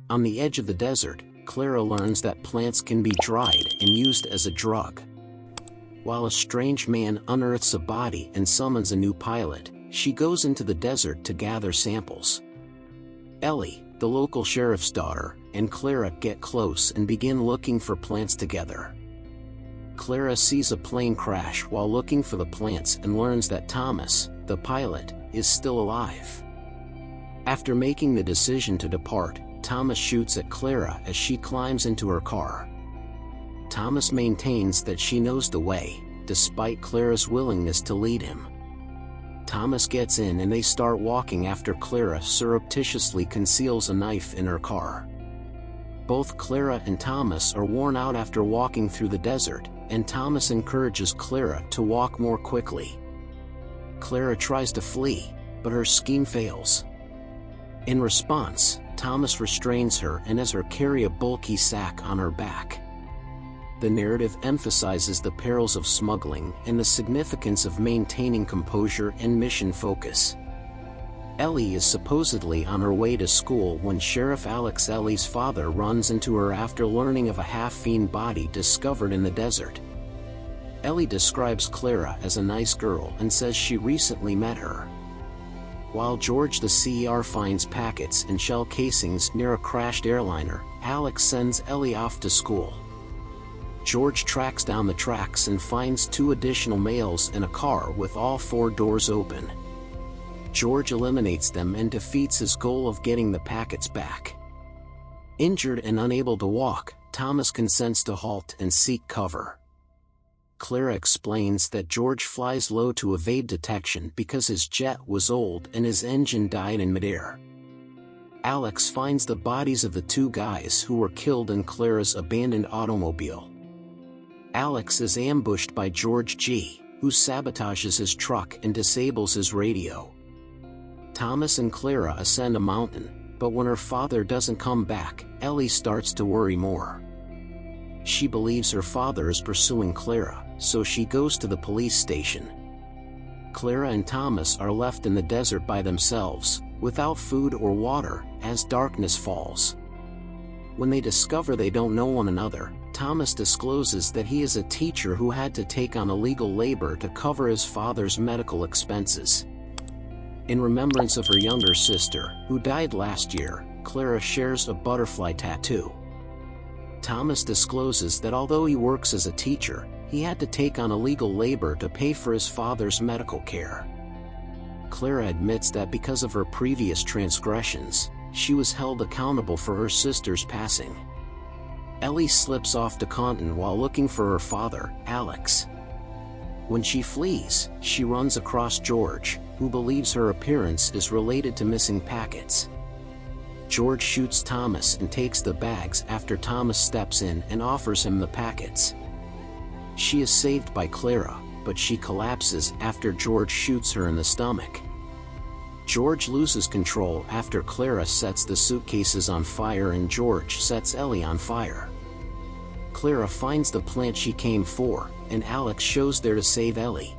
On the edge of the desert, Clara learns that plants can be dried and used as a drug. While a strange man unearths a body and summons a new pilot, she goes into the desert to gather samples. Ellie, the local sheriff's daughter, and Clara get close and begin looking for plants together. Clara sees a plane crash while looking for the plants and learns that Thomas, the pilot, is still alive. After making the decision to depart, Thomas shoots at Clara as she climbs into her car. Thomas maintains that she knows the way, despite Clara's willingness to lead him. Thomas gets in and they start walking after Clara surreptitiously conceals a knife in her car. Both Clara and Thomas are worn out after walking through the desert, and Thomas encourages Clara to walk more quickly. Clara tries to flee, but her scheme fails. In response, Thomas restrains her and has her carry a bulky sack on her back. The narrative emphasizes the perils of smuggling and the significance of maintaining composure and mission focus. Ellie is supposedly on her way to school when Sheriff Alex, Ellie's father, runs into her after learning of a half-fiend body discovered in the desert. Ellie describes Clara as a nice girl and says she recently met her. While George the CER finds packets and shell casings near a crashed airliner, Alex sends Ellie off to school. George tracks down the tracks and finds 2 additional males in a car with all 4 doors open. George eliminates them and defeats his goal of getting the packets back. Injured and unable to walk, Thomas consents to halt and seek cover. Clara explains that George flies low to evade detection because his jet was old and his engine died in midair. Alex finds the bodies of the 2 guys who were killed in Clara's abandoned automobile. Alex is ambushed by George G., who sabotages his truck and disables his radio. Thomas and Clara ascend a mountain, but when her father doesn't come back, Ellie starts to worry more. She believes her father is pursuing Clara, so she goes to the police station. Clara and Thomas are left in the desert by themselves, without food or water, as darkness falls. When they discover they don't know one another, Thomas discloses that he is a teacher who had to take on illegal labor to cover his father's medical expenses. In remembrance of her younger sister, who died last year, Clara shares a butterfly tattoo. Thomas discloses that although he works as a teacher, he had to take on illegal labor to pay for his father's medical care. Clara admits that because of her previous transgressions, she was held accountable for her sister's passing. Ellie slips off to Compton while looking for her father, Alex. When she flees, she runs across George, who believes her appearance is related to missing packets. George shoots Thomas and takes the bags after Thomas steps in and offers him the packets. She is saved by Clara, but she collapses after George shoots her in the stomach. George loses control after Clara sets the suitcases on fire and George sets Ellie on fire. Clara finds the plant she came for, and Alex shows there to save Ellie.